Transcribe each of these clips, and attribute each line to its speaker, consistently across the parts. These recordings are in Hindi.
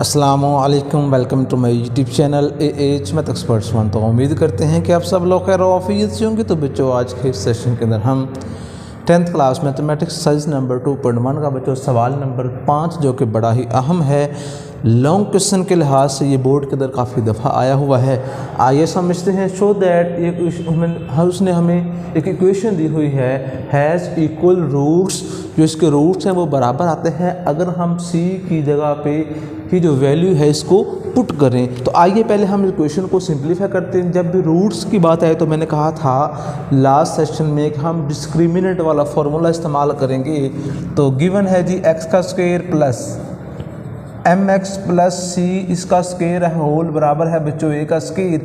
Speaker 1: अस्सलामुअलैकुम, welcome to my YouTube channel AH math experts one. तो उम्मीद करते हैं कि आप सब लोग खैर ऑफियत से होंगे। तो बच्चों, आज के इस सेशन के अंदर हम 10th class mathematics exercise number 2.1 का बच्चों सवाल नंबर 5, जो कि बड़ा ही अहम है लॉन्ग क्वेश्चन के लिहाज से, ये बोर्ड के अंदर काफ़ी दफ़ा आया हुआ है। आइए समझते हैं। शो दैट ये उसने हमें एक इक्वेशन दी हुई है, हैज़ इक्वल रूट्स, जो इसके रूट्स हैं वो बराबर आते हैं अगर हम c की जगह पे की जो वैल्यू है इसको पुट करें। तो आइए पहले हम इक्वेशन को सिंप्लीफाई करते हैं। जब भी रूट्स की बात आए तो मैंने कहा था लास्ट सेशन में कि हम डिस्क्रिमिनेंट वाला फार्मूला इस्तेमाल करेंगे। तो गिवन है जी x का square plus mx plus c इसका स्क्वायर है होल बराबर है बच्चों a का स्क्वायर।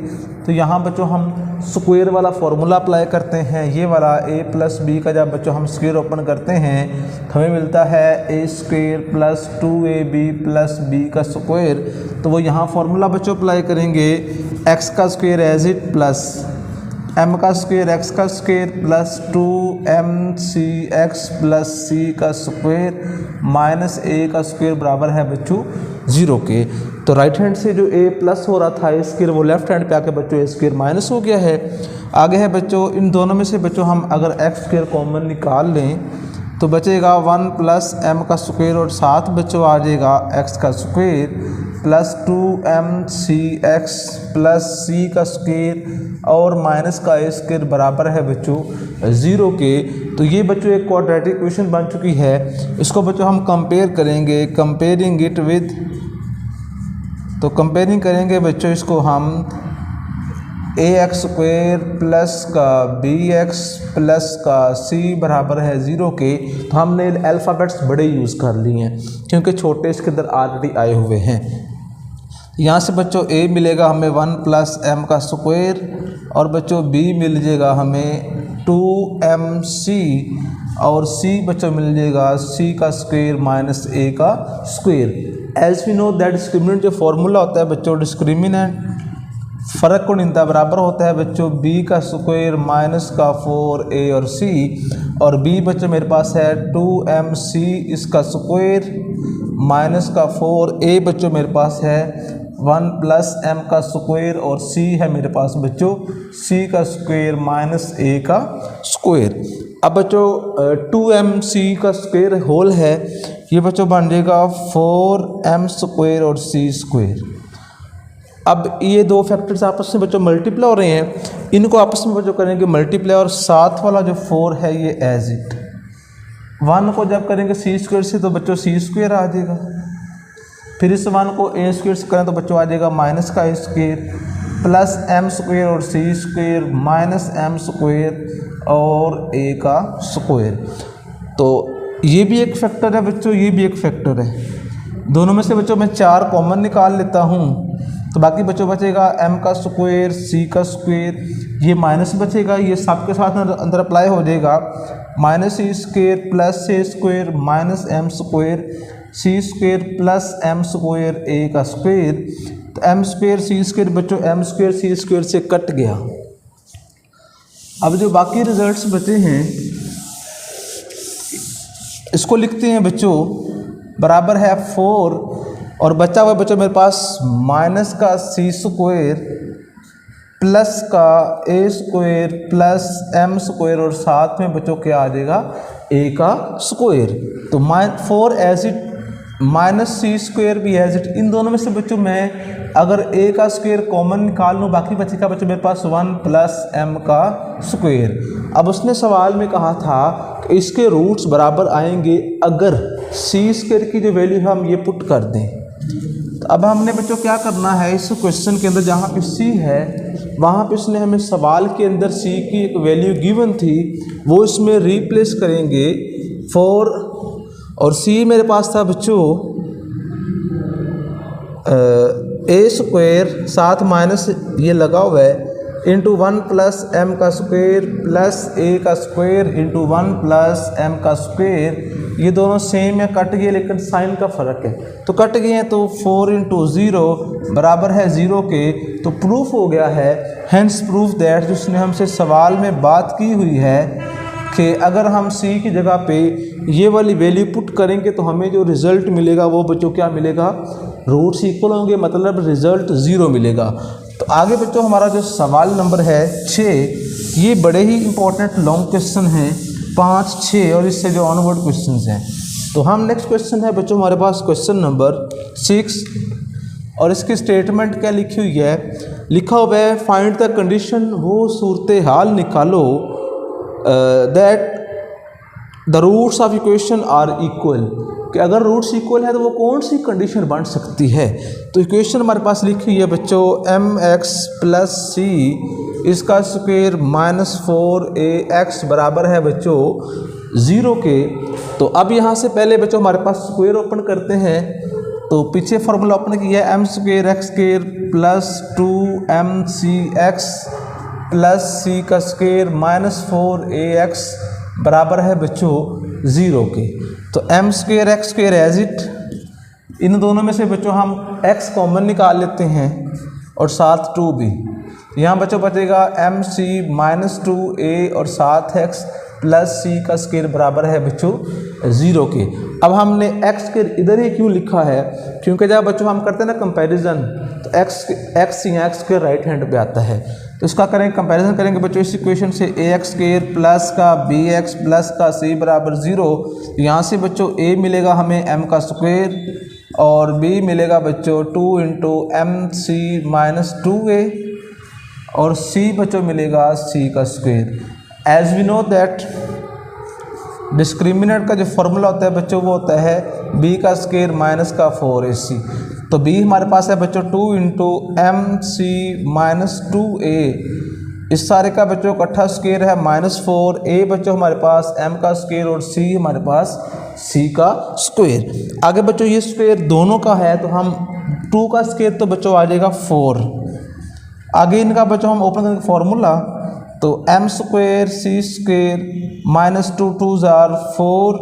Speaker 1: तो यहाँ बच्चों हम स्क्वायर वाला फार्मूला अप्लाई करते हैं। ये वाला a प्लस b का जब बच्चों हम स्क्वायर ओपन करते हैं हमें मिलता है a square plus 2ab plus b का स्क्वायर। तो वो यहाँ फार्मूला बच्चों अप्लाई करेंगे, x का square as it plus m का स्क्वायर x का square plus 2mcx plus c का स्क्वायर माइनस a का स्क्वायर बराबर है बच्चों 0 के। तो राइट हैंड से जो a प्लस हो रहा था a स्क्वायर वो लेफ्ट हैंड पे आके बच्चों a स्क्वायर माइनस हो गया है। आगे है बच्चों इन दोनों में से बच्चों हम अगर x स्क्वायर कॉमन निकाल लें तो बचेगा 1 प्लस m का स्क्वायर और साथ बच्चों आ जाएगा x का square plus 2mcx plus c का स्क्वायर और माइनस का a स्क्वायर बराबर है बच्चों 0 के। तो ये बच्चों एक क्वाड्रेटिक इक्वेशन बन चुकी है। इसको बच्चों हम कंपेयर करेंगे, कंपेयरिंग इट विद, तो कंपेयरिंग करेंगे बच्चों इसको हम ax स्क्वायर प्लस का bx प्लस का c बराबर है 0 के। तो हमने अल्फ़ाबेट्स बड़े यूज़ कर लिए हैं क्योंकि छोटे इसके अंदर ऑलरेडी आए हुए हैं। यहाँ से बच्चों a मिलेगा हमें 1 प्लस m का स्क्वायर और बच्चों b मिल जाएगा हमें 2mc और c बच्चों मिल जाएगा c का स्क्वायर माइनस a का square. As we know that discriminant जो फार्मूला होता है बच्चों, डिस्क्रिमिनेंट फ़र्क को निंदा बराबर होता है बच्चों b का स्क्वायर माइनस का 4a और c, और b बच्चों मेरे पास है 2mc इसका स्क्वायर माइनस का 4a बच्चों मेरे पास है 1 प्लस m का स्क्वायर और c है मेरे पास बच्चों c का स्क्वायर माइनस a का स्क्वायर। अब बच्चों 2mc का स्क्वायर होल है, ये बच्चों बन जाएगा 4m स्क्वायर और c स्क्वायर। अब ये दो फैक्टर्स आपस में बच्चों मल्टीप्लाई हो रहे हैं, इनको आपस में बच्चों करेंगे मल्टीप्लाई और साथ वाला जो 4 है ये एज इट 1 को जब करेंगे c स्क्वायर से तो बच्चों c स्क्वायर आ जाएगा, फिर इस 1 को a स्क्वायर से करें तो बच्चों आ जाएगा माइनस का a square plus m square और c square minus m square और a का स्क्वायर। तो ये भी एक फैक्टर है बच्चों, ये भी एक फैक्टर है। दोनों में से बच्चों मैं 4 कॉमन निकाल लेता हूँ तो बाकी बच्चों बचेगा m का स्क्वायर c का स्क्वायर, ये माइनस बचेगा, ये सब के साथ अंदर अप्लाई हो जाएगा minus c square plus a square minus m square c square plus m square a का स्क्वायर। तो m स्क्वायर c स्क्वायर बच्चों m स्क्वायर c स्क्वायर से कट गया। अब जो बाकी रिजल्ट्स बचे हैं इसको लिखते हैं बच्चों, बराबर है 4 और बचा हुआ बच्चों मेरे पास माइनस का c स्क्वायर प्लस का a square plus m square और साथ में बच्चों क्या आ जाएगा a का स्क्वायर। तो 4 as it minus c square भी एज इट, इन दोनों में से बच्चों मैं अगर a का स्क्वायर कॉमन निकाल लूँ बाकी बचेगा बच्चों मेरे पास 1 प्लस m का स्क्वायर। अब उसने सवाल में कहा था कि इसके रूट्स बराबर आएंगे अगर c स्क्वायर की जो वैल्यू हम ये पुट कर दें। तो अब हमने बच्चों क्या करना है, इस क्वेश्चन के अंदर जहाँ पे c है वहाँ पे उसने हमें सवाल के अंदर c की एक वैल्यू गिवन थी वो इसमें रिप्लेस करेंगे 4 और c मेरे पास था बच्चों a स्क्वायर साथ माइनस ये लगा हुआ है इंटू 1 प्लस m का स्क्वायर प्लस a का स्क्वायर इंटू 1 प्लस m का स्क्वायर। ये दोनों सेम है, कट गए लेकिन साइन का फ़र्क है तो कट गए हैं। तो 4 इंटू 0 बराबर है 0 के। तो प्रूफ हो गया है, हैंस प्रूफ दैट जिसने हमसे सवाल में बात की हुई है कि अगर हम c की जगह पे ये वाली वैल्यू पुट करेंगे तो हमें जो रिज़ल्ट मिलेगा वो बच्चों क्या मिलेगा, रूट्स इक्वल होंगे मतलब रिजल्ट 0 मिलेगा। तो आगे बच्चों हमारा जो सवाल नंबर है 6, ये बड़े ही इंपॉर्टेंट लॉन्ग क्वेश्चन हैं 5, 6 और इससे जो ऑनवर्ड क्वेश्चन हैं। तो हम नेक्स्ट क्वेश्चन है बच्चों हमारे पास क्वेश्चन नंबर 6 और इसकी स्टेटमेंट क्या लिखी हुई है, लिखा हुआ है फाइंड द कंडीशन, वो सूरत हाल निकालो that the roots of equation are equal, कि अगर रूट्स इक्वल है तो वो कौन सी कंडीशन बन सकती है। तो इक्वेशन हमारे पास लिखी हुई है बच्चों mx + c इसका स्क्वायर -4ax बराबर है बच्चों 0 के। तो अब यहाँ से पहले बच्चों हमारे पास स्क्वायर ओपन करते हैं। तो पीछे फार्मूला ओपन किया है m² x² + 2mcx + c का स्क्वायर -4ax बराबर है बच्चों 0 के। तो m² x² एज इट, इन दोनों में से बच्चों हम x कॉमन निकाल लेते हैं और साथ 2 भी, यहाँ बच्चों बचेगा mc - 2a और साथ x + c का स्क्वायर बराबर है बच्चों 0 के। अब हमने x² इधर ही क्यों लिखा है, क्योंकि जब बच्चों हम करते हैं ना कंपैरिजन, तो x यहाँ x² राइट हैंड पे आता है। तो इसका करेंगे कंपैरिजन करेंगे बच्चों इस इक्वेशन से ax² प्लस का bx प्लस का c बराबर 0। यहाँ से बच्चों a मिलेगा हमें m का स्क्वायर और b मिलेगा बच्चों 2 × mc - 2a और c बच्चों मिलेगा c का square. As we know that discriminant का जो फॉर्मूला होता है बच्चों वो होता है b का स्क्वायर माइनस का 4ac। तो b हमारे पास है बच्चों 2 × mc - 2a, इस सारे का बच्चों इकट्ठा स्क्वायर है -4a बच्चों हमारे पास m का स्क्वायर और c हमारे पास c का स्क्वायर। आगे बच्चों ये स्क्वायर दोनों का है तो हम 2 का स्क्वायर तो बच्चों आ जाएगा 4। आगे इनका बच्चों हम ओपन करेंगे फॉर्मूला, तो m² c² -2 2s are 4amc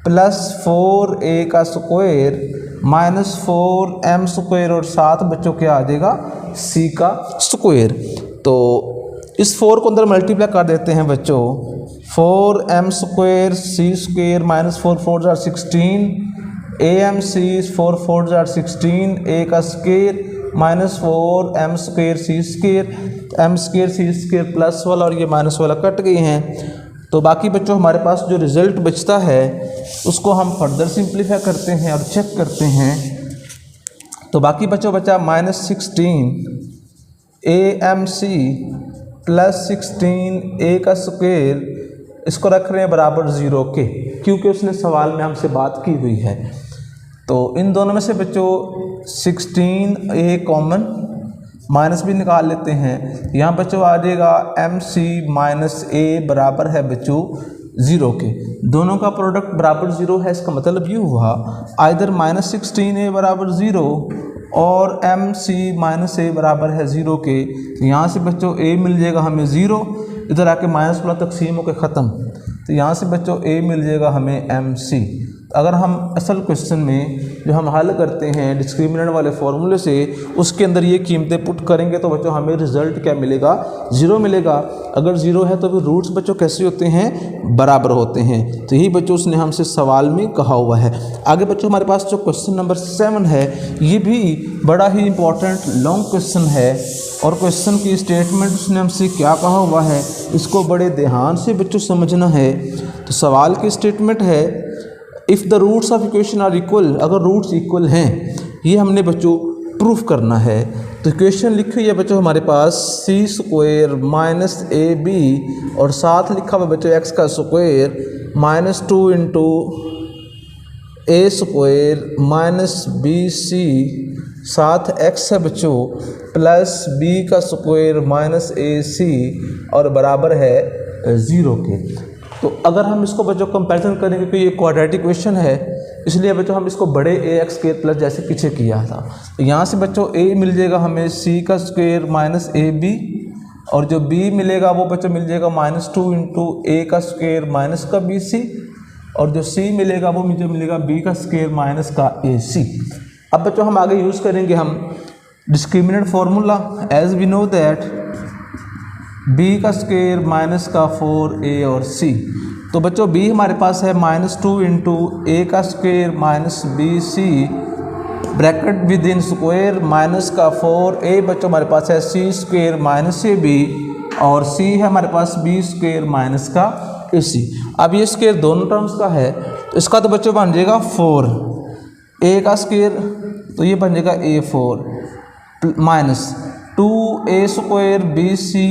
Speaker 1: plus 4a का स्क्वायर -4m² और साथ बच्चों क्या आ जाएगा c का स्क्वायर। तो इस 4 को अंदर मल्टीप्लाई कर देते हैं बच्चों, 4m² c² -4 4s are 16 amc 4 4s are 16 a का square -4m² c², m² c² plus वाला और ये माइनस वाला कट गए हैं। तो बाकी बच्चों हमारे पास जो रिज़ल्ट बचता है उसको हम फर्दर सिंप्लीफाई करते हैं और चेक करते हैं। तो बाकी बच्चों बचा -16 amc प्लस 16 a का स्क्वायर, इसको रख रहे हैं बराबर 0 के, क्योंकि उसने सवाल में हमसे बात की हुई है। तो इन दोनों में से बच्चों 16a कॉमन, माइनस भी निकाल लेते हैं, यहाँ बच्चों आ जाएगा mc - a बराबर है बच्चों 0 के। दोनों का प्रोडक्ट बराबर 0 है, इसका मतलब ये हुआ आइदर -16a बराबर 0 और mc - a बराबर है 0 के। यहाँ से बच्चों a मिल जाएगा हमें 0, इधर आके माइनस वाला तकसीम होकर ख़त्म, तो यहाँ से बच्चों a मिल जाएगा हमें mc। अगर हम असल क्वेश्चन में जो हम हल करते हैं डिस्क्रिमिनेंट वाले फार्मूले से, उसके अंदर ये कीमतें पुट करेंगे तो बच्चों हमें रिजल्ट क्या मिलेगा 0 मिलेगा। अगर 0 है तो फिर रूट्स बच्चों कैसे होते हैं, बराबर होते हैं। तो यही बच्चों उसने हमसे सवाल में कहा हुआ है। आगे बच्चों हमारे पास जो क्वेश्चन नंबर 7 है, ये भी बड़ा ही इंपॉर्टेंट लॉन्ग क्वेश्चन है और क्वेश्चन की स्टेटमेंट उसने हमसे क्या कहा हुआ है इसको बड़े ध्यान से बच्चों समझना है। तो सवाल की स्टेटमेंट है if the roots of equation are equal, अगर रूट्स इक्वल हैं, ये हमने बच्चों प्रूफ करना है। तो इक्वेशन लिखी हुई है बच्चों हमारे पास c² - ab और साथ लिखा हुआ बच्चों x का स्क्वायर -2 × a² - bc, साथ x है बच्चों प्लस b का स्क्वायर -ac और बराबर है 0 के। तो अगर हम इसको बच्चों कंपैरिजन करेंगे क्योंकि ये क्वाड्रेटिक इक्वेशन है, इसलिए बच्चों हम इसको बड़े ax² प्लस जैसे पीछे किया था। तो यहाँ से बच्चों a मिल जाएगा हमें c का स्क्वायर -ab और जो b मिलेगा वो बच्चों मिल जाएगा -2 × a का स्क्वायर माइनस का bc और जो c मिलेगा वो मुझे मिलेगा b का स्क्वायर माइनस का ac। अब बच्चों हम आगे यूज़ करेंगे हम discriminant formula, as we know that b का स्क्वायर माइनस का 4a और c। तो बच्चों b हमारे पास है -2 इंटू ए का square minus B C bracket within square minus का 4a बच्चों हमारे पास है C square minus A B और c है हमारे पास बी स्क्वायर माइनस का ए सी। अब ये स्क्वायर दोनों टर्म्स का है तो इसका तो बच्चों बन जाएगा 4 a का स्क्वायर तो ये बन जाएगा a4 minus 2a square B C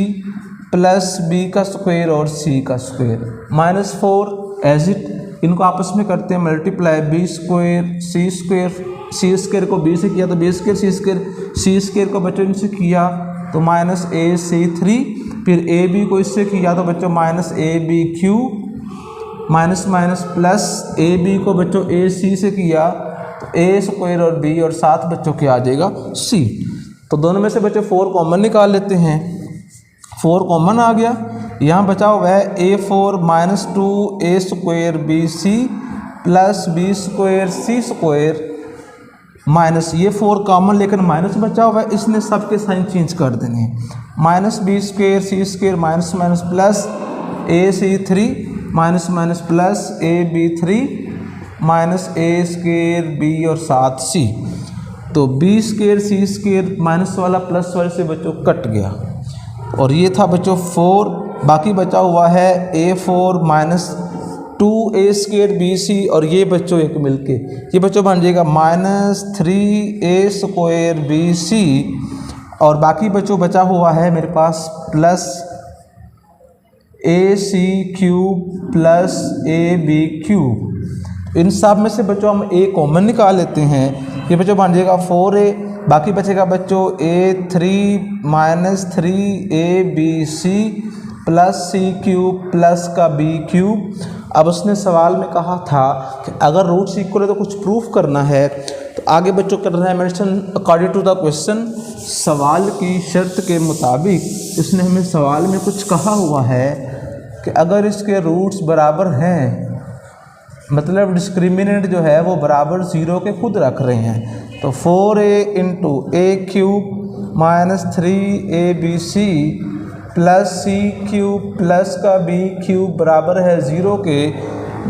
Speaker 1: plus b का स्क्वायर और c का स्क्वायर -4 एज इट इनको आपस में करते हैं multiply b square c square को b से किया तो b स्क्वायर c स्क्वायर को बच्चों इनसे किया तो -ac3 फिर ab को इससे किया तो बच्चों -ab3 minus minus plus ab को बच्चों ac से किया तो a स्क्वायर और b और साथ बच्चों क्या आ जाएगा c। तो दोनों में से बच्चों 4 कॉमन निकाल लेते हैं 4 कॉमन आ गया यहाँ बचा हुआ है a4 minus 2a square B C plus b square सी स्क्वायर माइनस ये 4 कॉमन लेकिन माइनस बचा हुआ है इसने सबके साइन चेंज कर देने हैं minus B square C square minus minus plus ac3 minus minus plus ab3 minus a square b और साथ c तो b स्क्वायर सी स्क्वायर माइनस वाला प्लस वाले से बच्चों कट गया और ये था बच्चों 4 बाकी बचा हुआ है a4 minus 2a square B C और ये बच्चों एक मिलके ये बच्चों बन जाएगा -3a स्क्वायर बी सी और बाकी बच्चों बचा हुआ है मेरे पास plus ac cube plus ab cube. इन सब में से बच्चों हम a कॉमन निकाल लेते हैं ये बच्चों बन जाएगा 4a बाकी बचेगा बच्चों a3 minus 3abc plus c cube plus का b क्यूब। अब उसने सवाल में कहा था कि अगर रूट्स इक्वल है तो कुछ प्रूफ करना है तो आगे बच्चों करना है mention according to the question सवाल की शर्त के मुताबिक इसने हमें सवाल में कुछ कहा हुआ है कि अगर इसके रूट्स बराबर हैं मतलब डिस्क्रिमिनेंट जो है वो बराबर 0 के खुद रख रहे हैं तो 4a into a cube minus 3abc plus c cube plus का b क्यूब बराबर है 0 के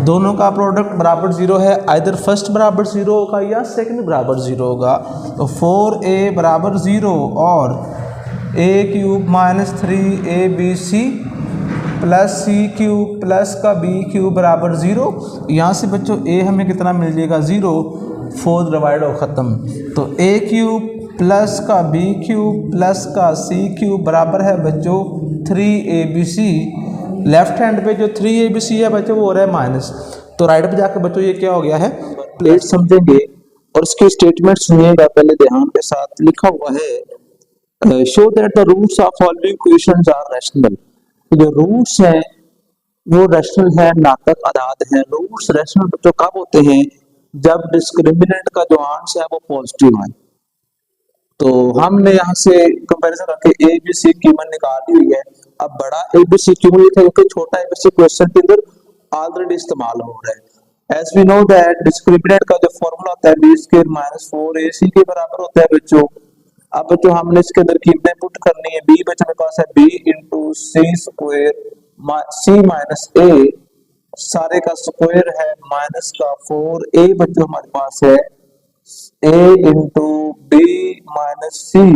Speaker 1: दोनों का प्रोडक्ट बराबर 0 है आइदर फर्स्ट बराबर 0 होगा या सेकंड बराबर 0 होगा तो 4a बराबर 0 और a cube minus 3abc plus c cube plus का b क्यूब बराबर 0 यहाँ से बच्चों a हमें कितना मिल जाएगा 0 4 डिवाइड हो ख़त्म तो a क्यूब प्लस का b क्यूब प्लस का c क्यूब बराबर है बच्चों 3abc लेफ्ट हैंड पे जो 3abc है बच्चों वो हो रहा है माइनस तो राइट पे जाकर बच्चों ये क्या हो गया है प्लेट समझेंगे और इसके स्टेटमेंट सुनिएगा पहले ध्यान के साथ लिखा हुआ है show that the roots of following equations are rational जो रूट्स हैं वो रैशनल है नातक अदाद है रूट्स रैशनल बच्चों कब होते हैं जब डिस्क्रिमिनेंट का जो आंसर है वो पॉजिटिव है तो हमने यहाँ से कंपैरिजन करके ए बी सी कीमत निकाली हुई है अब बड़ा ए बी सी क्यों लिखा है क्योंकि छोटा ए बी सी क्वेश्चन के अंदर ऑलरेडी इस्तेमाल हो रहा है as we know that discriminant का जो फॉर्मूला होता है बी स्क्वायर माइनस 4ac के बराबर होता है बच्चों अब बच्चों हमने इसके अंदर कीमतें पुट करनी है बी बच्चों मेरे पास है b इंटू सी स्क्वायर सी माइनस ए सारे का स्क्वायर है माइनस का 4a बच्चों हमारे पास है a इंटू बी माइनस सी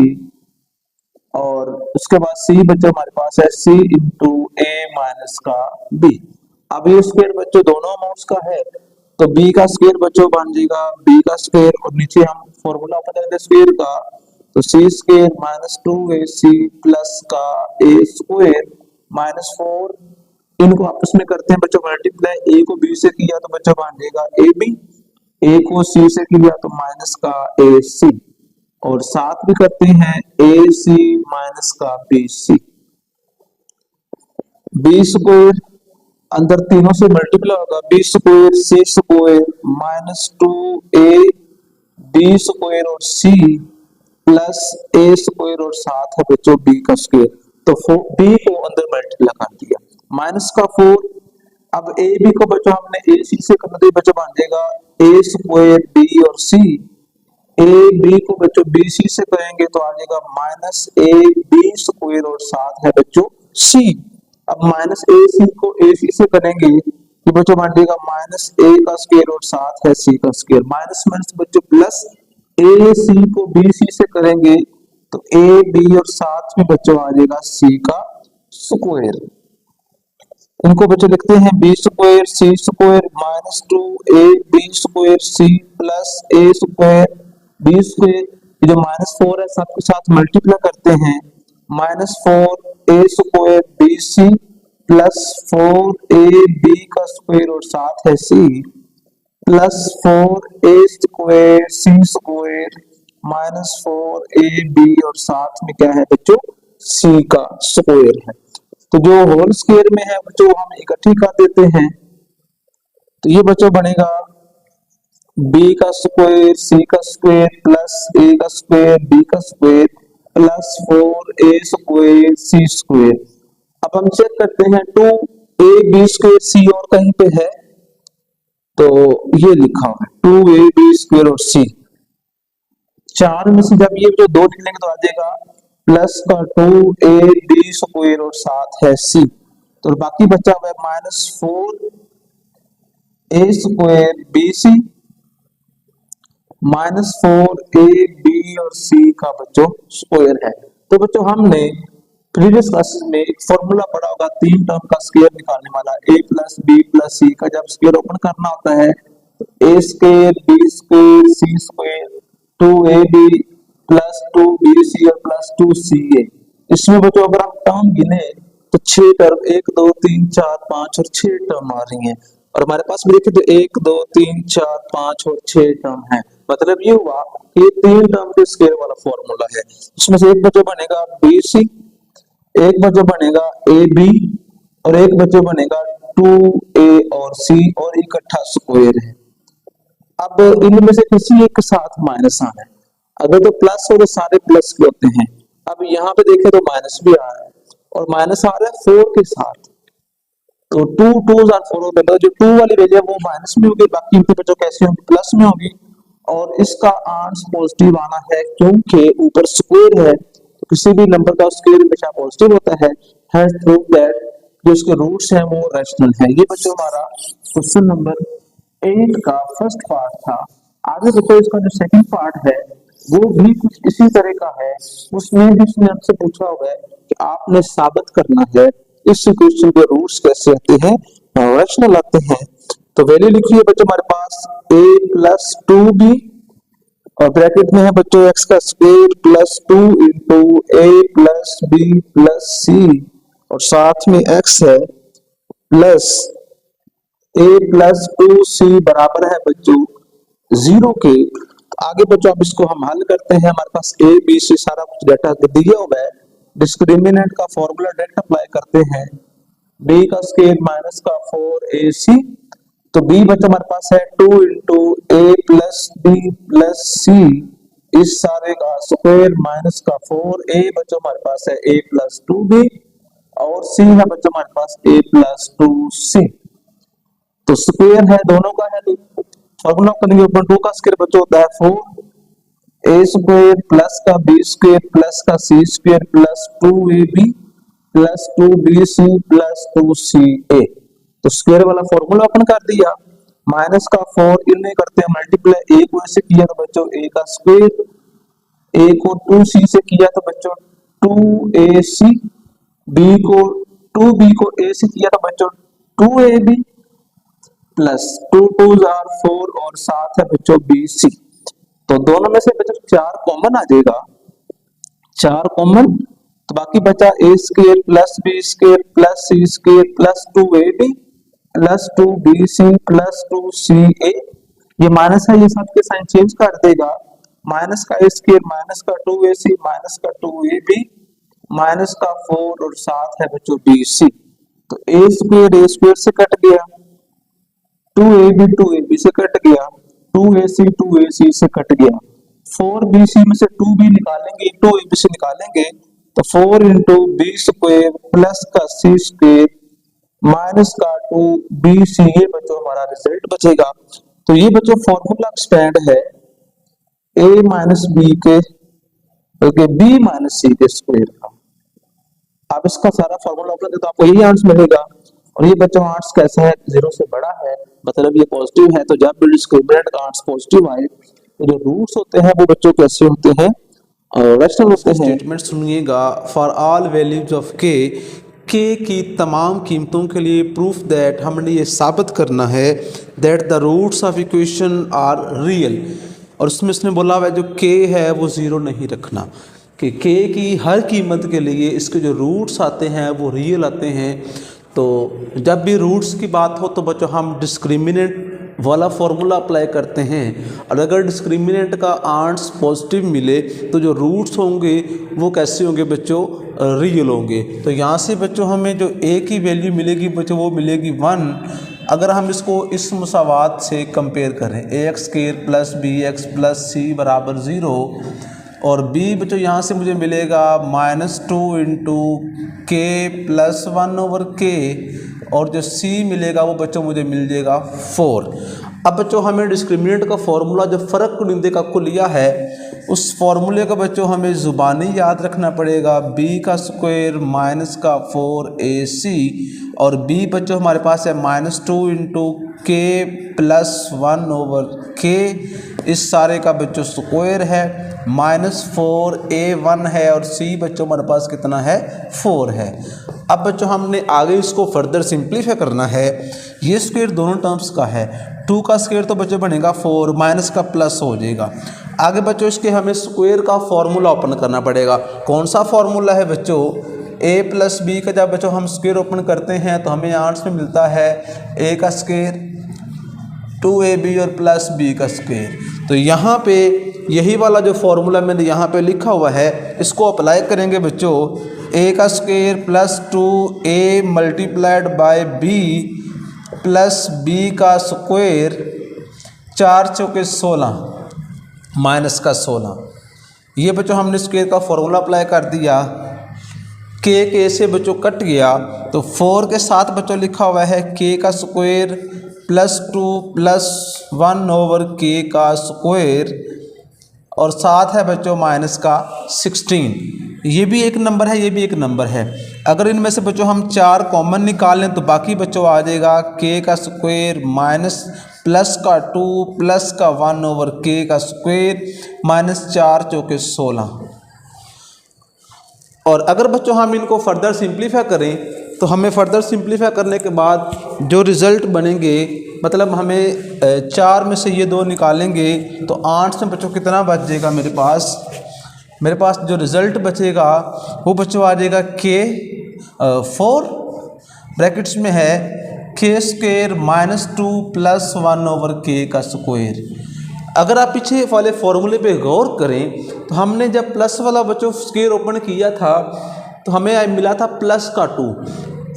Speaker 1: और उसके बाद c बच्चों हमारे पास है c इंटू a माइनस का b। अब ये स्क्वायर बच्चों दोनों अमाउंट्स का है तो b का स्क्वायर बच्चों बन जाएगा b का स्क्वायर और नीचे हम फॉर्मूला पता करेंगे स्क्वायर का तो c square minus 2ac plus का a स्क्वायर माइनस 4 इनको आपस में करते हैं बच्चों मल्टीप्लाई a को b से किया तो बच्चों बन जाएगा ab a को c से किया तो माइनस का ac और साथ भी करते हैं ac माइनस का bc b स्क्वायर अंदर तीनों से मल्टीप्लाई होगा b square c square minus 2a b square और c प्लस a स्क्वायर और साथ है बच्चों b का स्क्वायर तो b को अंदर मल्टीप्लाई कर दिया माइनस का 4 अब a b को बच्चों हमने a c से करना तो बच्चों बन जाएगा a स्क्वायर b और c a b को बच्चों b c से करेंगे तो आ जाएगा माइनस a b स्क्वायर और साथ है बच्चों c अब माइनस a c को a c से करेंगे ये बच्चों बांटिएगा माइनस ए का स्क्वायर और साथ है सी का स्क्वायर, माइनस माइनस बच्चों प्लस, ए सी को बी सी से करेंगे तो ए बी और साथ में बच्चों आ जाएगा सी का स्क्वायर। इनको बच्चों लिखते हैं B square C square minus 2 A B square C plus A square B square. ये जो माइनस 4 है सबके साथ मल्टीप्लाई करते हैं, minus 4 A square B C plus 4 A B का स्क्वायर और साथ है C plus 4 A square C square minus 4 A B और साथ में क्या है बच्चों सी का स्क्वायर है। तो जो होल स्क्वायर में है बच्चों हम इकट्ठी कर देते हैं, तो ये बच्चों बनेगा बी का स्क्वायर सी का स्क्वायर प्लस ए का स्क्वायर बी का square plus 4 A square C square. अब हम चेक करते हैं 2 ए बी स्क्वायर सी और कहीं पे है तो ये लिखा हुआ है 2 ए बी स्क्वायर और सी, चार में से जब ये जो दो निकलेंगे तो आ जाएगा प्लस का 2 ए बी स्क्वायर और साथ है सी, तो बाकी बचा हुआ है minus 4 A square B C minus 4 A B और सी का बच्चों स्क्वायर है। तो बच्चों हमने प्रीवियस क्लासेस में एक फॉर्मूला पढ़ा होगा तीन टर्म का स्क्वायर निकालने वाला, ए प्लस बी प्लस सी का जब स्क्वायर ओपन करना होता है तो ए स्क्वायर बी स्क्वायर सी स्क्वायर 2ab प्लस 2bc और प्लस 2ca। इसमें बच्चों अगर हम टर्म गिने तो 6 टर्म 1 2 3 4 5 और 6 टर्म आ रही हैं, और हमारे पास भी देखें तो 1 2 3 4 5 और 6 टर्म है। मतलब ये हुआ कि ये तीन टर्म के स्क्वायर वाला फॉर्मूला है। इसमें से एक बच्चों बनेगा bc, एक बच्चों बनेगा ab और एक बच्चों बनेगा 2a और c और इकट्ठा स्क्वायर है। अब इनमें से किसी एक के साथ माइनस आना है, अगर तो प्लस हो तो सारे प्लस के होते हैं। अब यहाँ पे देखें तो माइनस भी आ रहा है और माइनस आ रहा है 4 के साथ, तो 2 2s आर 4 होगा, जो 2 वाली वैल्यू है वो माइनस में होगी, बाकी इनके बच्चों कैसे होंगी प्लस में होगी, और इसका आंसर पॉजिटिव आना है क्योंकि ऊपर स्क्वायर है तो किसी भी नंबर का स्क्वायर हमेशा पॉजिटिव होता है। हैज प्रूव दैट जो इसके रूट्स हैं वो रैशनल है। ये बच्चों हमारा क्वेश्चन नंबर 8 का फर्स्ट पार्ट था। आगे बच्चों इसका जो सेकंड पार्ट है वो भी कुछ इसी तरह का है, उसमें भी उसने आपसे पूछा हुआ है कि आपने साबित करना है इस इक्वेशन के रूट्स कैसे आते हैं, रैशनल आते हैं। तो वैल्यू लिखी है बच्चों हमारे पास a प्लस 2b और ब्रैकेट में है बच्चों x का square plus 2 into a plus b plus c और साथ में x है प्लस a प्लस 2c बराबर है बच्चों 0 के। आगे बच्चों अब इसको हम हल करते हैं, हमारे पास a b c सारा कुछ डाटा दिया हुआ है, डिस्क्रिमिनेंट का फॉर्मूला डायरेक्ट अप्लाई करते हैं, b का स्क्वायर माइनस का 4ac, तो b बच्चों हमारे पास है 2 into a plus b plus c इस सारे का स्क्वायर माइनस का 4a बच्चों हमारे पास है a प्लस 2b और c है बच्चों हमारे पास a प्लस 2c। तो स्क्वायर है दोनों का है, फॉर्मूला करेंगे ऊपर 2 का स्क्वायर बच्चों होता है 4 a स्क्वायर प्लस का b स्क्वायर प्लस का c square plus 2ab plus 2bc plus 2ca। तो स्क्वायर वाला फॉर्मूला ओपन कर दिया, माइनस का 4 इनमें करते हैं मल्टीप्लाई, a को ऐसे किया तो बच्चों a का स्क्वायर, a को 2c से किया तो बच्चों 2ac, b को 2b को a से किया तो बच्चों 2ab प्लस 2 2s आर 4 और साथ है बच्चों bc। तो दोनों में से बच्चों 4 कॉमन आ जाएगा, 4 कॉमन, तो बाकी बचा a square plus b square plus c square plus 2ab plus 2bc plus 2ca। ये माइनस है, ये सब के साइन चेंज कर देगा, माइनस का a स्क्वायर माइनस का 2ac माइनस का 2ab माइनस का 4 और साथ है बच्चों bc। तो a स्क्वायर से कट गया, 2ab से कट गया, 2ac से कट गया, 4bc में से 2b निकालेंगे 2ab से निकालेंगे तो 4 इंटू बी स्क्वायर प्लस का c स्क्वायर माइनस का 2bc, ये बच्चों हमारा रिजल्ट बचेगा। तो ये बच्चों फॉर्मूला एक्सपेंड है a माइनस बी के बल्कि b माइनस सी के स्क्वायर का। आप इसका सारा फॉर्मूला अप्लाई करें तो आपको यही आंसर मिलेगा। और ये बच्चों आर्ट्स कैसा है, 0 से बड़ा है, मतलब ये पॉजिटिव है। तो जब भी डिस्क्रिमिनेंट का आर्ट्स पॉजिटिव आए तो जो रूट्स होते हैं वो बच्चों कैसे होते हैं, रैशनल होते हैं। स्टेटमेंट सुनिएगा, फॉर ऑल वैल्यूज ऑफ के की तमाम कीमतों के लिए प्रूफ दैट, हमने ये साबित करना है that the roots of equation are real. और उसमें इसने बोला हुआ है जो के है वो 0 नहीं रखना, कि के की हर कीमत के लिए इसके जो रूट्स आते हैं वो रियल आते हैं। तो जब भी रूट्स की बात हो तो बच्चों हम डिस्क्रिमिनेंट वाला फॉर्मूला अप्लाई करते हैं, और अगर डिस्क्रिमिनेंट का आंट्स पॉजिटिव मिले तो जो रूट्स होंगे वो कैसे होंगे बच्चों, रियल होंगे। तो यहाँ से बच्चों हमें जो ए की वैल्यू मिलेगी बच्चों वो मिलेगी 1। अगर हम इसको इस मुसावात से कंपेयर करें, a x square plus b x plus c बराबर 0, और b बच्चों यहाँ से मुझे मिलेगा -2 इंटू के प्लस 1/k, और जो c मिलेगा वो बच्चों मुझे मिल जाएगा 4। अब बच्चों हमें डिस्क्रिमिनेंट का फॉर्मूला जो फ़र्क कुनिंदे का कुलिया है उस फॉर्मूले का बच्चों हमें ज़ुबानी याद रखना पड़ेगा, b का स्क्वायर माइनस का 4ac, और b बच्चों हमारे पास है -2 इंटू के प्लस 1/k, इस सारे का बच्चों स्क्वायर है, -4a1 है, और c बच्चों हमारे पास कितना है, 4 है। अब बच्चों हमने आगे इसको फर्दर सिंप्लीफाई करना है। ये स्क्वायर दोनों टर्म्स का है, 2 का स्क्वायर तो बच्चों बनेगा 4, माइनस का प्लस हो जाएगा। आगे बच्चों इसके हमें स्क्वायर का फॉर्मूला ओपन करना पड़ेगा। कौन सा फॉर्मूला है बच्चों, a प्लस बी का जब बच्चों हम स्क्वायर ओपन करते हैं तो हमें आंसर में मिलता है a का स्क्वायर 2ab और प्लस b का स्क्वायर। तो यहाँ पे यही वाला जो फॉर्मूला मैंने यहाँ पे लिखा हुआ है इसको अप्लाई करेंगे बच्चों, a का square plus 2a multiplied by b plus b का स्क्वायर 4 चौके 16 माइनस का 16। ये बच्चों हमने स्क्वायर का फॉर्मूला अप्लाई कर दिया, के से बच्चों कट गया, तो 4 के साथ बच्चों लिखा हुआ है k का स्क्वायर प्लस 2 प्लस 1/k का स्क्वायर, और साथ है बच्चों माइनस का 16। ये भी एक नंबर है, ये भी एक नंबर है। अगर इनमें से बच्चों हम 4 कॉमन निकाल लें तो बाकी बच्चों आ जाएगा k का स्क्वायर माइनस प्लस का 2 प्लस का 1/k का स्क्वायर माइनस 4 चौके 16। और अगर बच्चों हम इनको फर्दर सिंप्लीफाई करें तो हमें फर्दर सिंप्लीफाई करने के बाद जो रिज़ल्ट बनेंगे, मतलब हमें 4 में से ये 2 निकालेंगे तो 8 से बच्चों कितना बच जाएगा, मेरे पास जो रिज़ल्ट बचेगा वो बच्चों आ जाएगा k 4 ब्रैकेट्स में है k स्क्वायर -2 प्लस 1/k का स्क्वायर। अगर आप पीछे वाले फॉर्मूले पे गौर करें तो हमने जब प्लस वाला बच्चों स्क्वायर ओपन किया था तो हमें मिला था प्लस का 2।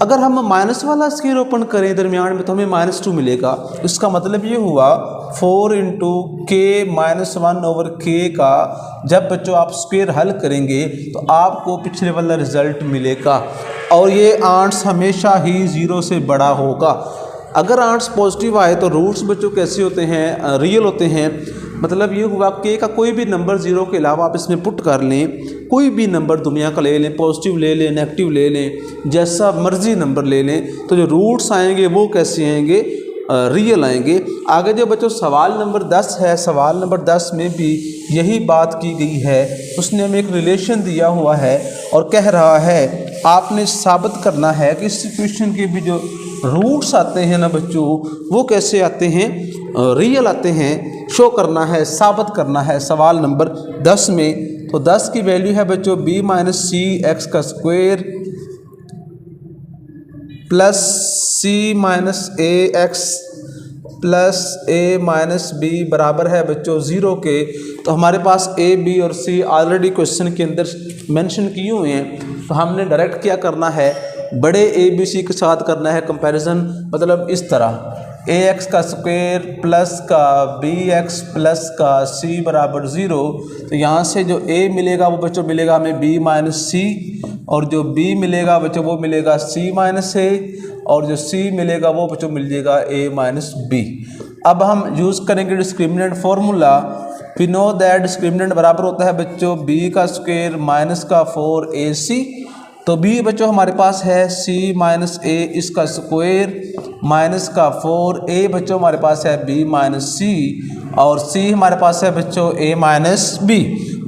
Speaker 1: अगर हम माइनस वाला स्क्वायर ओपन करें दरमियान में तो हमें -2 मिलेगा। इसका मतलब ये हुआ 4 इंटू के -1/k का जब बच्चों आप स्क्वायर हल करेंगे तो आपको पिछले वाला रिजल्ट मिलेगा, और ये आंट्स हमेशा ही 0 से बड़ा होगा। अगर आंट्स पॉजिटिव आए तो रूट्स बच्चों कैसे होते हैं, रियल होते हैं। मतलब ये हुआ के का कोई भी नंबर 0 के अलावा आप इसमें पुट कर लें, कोई भी नंबर दुनिया का ले लें, पॉजिटिव ले लें, नेगेटिव ले लें, जैसा मर्जी नंबर ले लें, तो जो रूट्स आएंगे वो कैसे आएंगे, रियल आएंगे। आगे जो बच्चों सवाल नंबर 10 है, सवाल नंबर 10 में भी यही बात की गई है। उसने हमें एक रिलेशन दिया हुआ है और कह रहा है आपने साबित करना है कि इस इक्वेशन के भी जो रूट्स आते हैं ना बच्चों वो कैसे आते हैं, रियल आते हैं। शो करना है, साबित करना है सवाल नंबर 10 में। तो 10 की वैल्यू है बच्चों b माइनस सी एक्स का square plus c minus A X plus a minus B बराबर है बच्चों 0 के। तो हमारे पास a b और c ऑलरेडी क्वेश्चन के अंदर मेंशन किए हुए हैं, तो हमने डायरेक्ट क्या करना है, बड़े a b c के साथ करना है कंपैरिजन। मतलब इस तरह ax का स्क्वायर प्लस का bx प्लस का c बराबर 0। तो यहाँ से जो a मिलेगा वो बच्चों मिलेगा हमें b माइनस सी, और जो b मिलेगा बच्चों वो मिलेगा c माइनस a, और जो c मिलेगा वो बच्चों मिल जाएगा a माइनस b। अब हम यूज़ करेंगे discriminant formula. We know that discriminant बराबर होता है बच्चों b का स्क्वायर माइनस का 4ac तो बी बच्चों हमारे पास है सी माइनस ए इसका स्क्वायर माइनस का 4, ए बच्चों हमारे पास है बी माइनस सी और सी हमारे पास है बच्चों ए माइनस बी।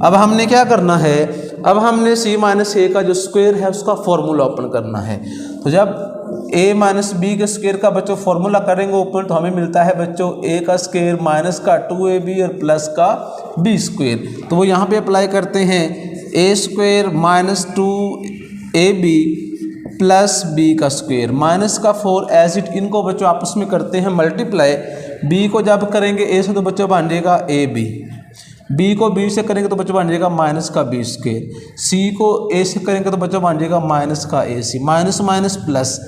Speaker 1: अब हमने क्या करना है, अब हमने सी माइनस ए का जो स्क्वायर है उसका फॉर्मूला ओपन करना है। तो जब ए माइनस बी के स्क्वायर का बच्चों फॉर्मूला करेंगे ऊपर तो हमें मिलता है बच्चों ए का स्क्वायर माइनस का 2ab और प्लस का बी स्क्वायर। तो वो यहाँ पे अप्लाई करते हैं, a square minus 2ab plus b का स्क्वायर माइनस का 4 एज इट, इनको बच्चों आपस में करते हैं मल्टीप्लाई। बी को जब करेंगे ए से तो बच्चों बन जाएगा ए बी, बी को बी से करेंगे तो बच्चों बन जाएगा माइनस का बी स्क्वायर, सी को ए से करेंगे तो बच्चों बन जाएगा माइनस का ए सी, माइनस माइनस प्लस,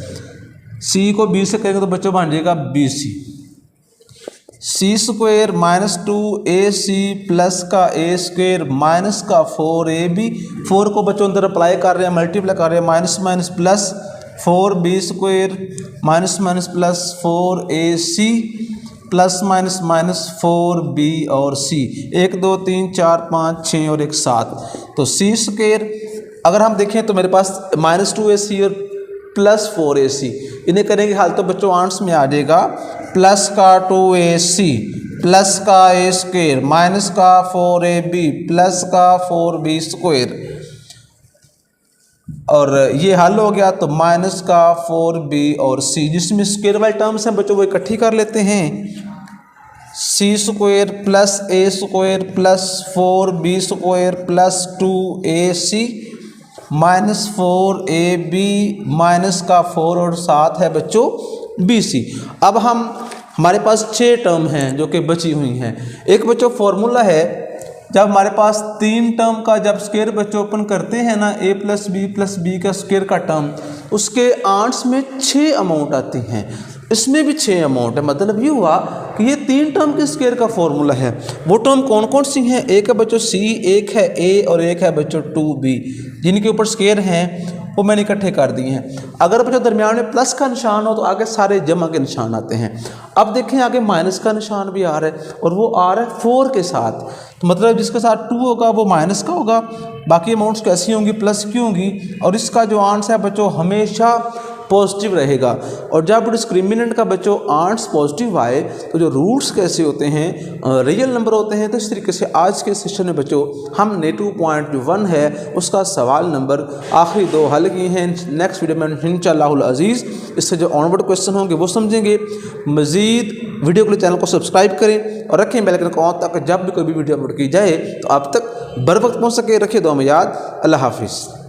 Speaker 1: सी को बी से करेंगे तो बच्चों बन जाएगा बी सी, सी स्क्वायर माइनस 2ac प्लस का ए स्क्वायर माइनस का 4ab, 4 को बच्चों अंदर अप्लाई कर रहे हैं मल्टीप्लाई कर रहे हैं, minus minus plus 4b square minus minus plus 4ac plus minus minus 4b और c, 1 2 3 4 5 6 और 1 7। तो c स्क्वायर अगर हम देखें तो मेरे पास माइनस 2ac और प्लस 4ac, इन्हें करेंगे हाल तो बच्चों आंसर में आ जाएगा प्लस का 2ac प्लस का ए स्क्वायर माइनस का 4ab प्लस का 4b स्क्वायर, और ये हल हो गया। तो माइनस का 4b और c, जिसमें स्क्वायर वाले टर्म्स हैं बच्चों वो इकट्ठी कर लेते हैं, c स्क्वायर प्लस ए square plus 4b square plus 2ac minus 4ab minus का 4 और 7 है बच्चों bc। अब हमारे पास 6 टर्म हैं जो कि बची हुई हैं। एक बच्चों फॉर्मूला है, जब हमारे पास 3 टर्म का जब स्क्वायर बच्चों ओपन करते हैं ना, a प्लस बी का स्क्वायर का टर्म, उसके आंट्स में 6 अमाउंट आते हैं, इसमें भी 6 अमाउंट है। मतलब ये हुआ कि ये 3 टर्म के स्क्वायर का फॉर्मूला है। वो टर्म कौन कौन सी हैं, एक है बच्चों c, एक है a और एक है बच्चों 2b, जिनके ऊपर स्क्वायर हैं वो मैंने इकट्ठे कर दिए हैं। अगर बच्चों दरमियान में प्लस का निशान हो तो आगे सारे जमा के निशान आते हैं। अब देखें आगे माइनस का निशान भी आ रहा है और वो आ रहा है 4 के साथ, तो मतलब जिसके साथ 2 होगा वो माइनस का होगा, बाकी अमाउंट्स कैसी होंगी प्लस की होंगी, और इसका जो आंसर है बच्चों हमेशा पॉजिटिव रहेगा। और जब डिस्क्रिमिनेंट का बच्चों आंट्स पॉजिटिव आए तो जो रूट्स कैसे होते हैं, रियल नंबर होते हैं। तो इस तरीके से आज के सेशन में बच्चों हमने 2.1 है उसका सवाल नंबर आखिरी 2 हल किए हैं। नेक्स्ट वीडियो में इंशाअल्लाहुल अज़ीज़ इससे जो ऑनवर्ड क्वेश्चन होंगे वो समझेंगे। मज़ीद वीडियो के लिए चैनल को सब्सक्राइब करें और रखें बेल आइकन को ऑन, ताकि जब भी कोई भी वीडियो अपलोड की जाए तो आप तक बर वक्त पहुँच सके। रखिए दुआ में याद। अल्लाह हाफिज़।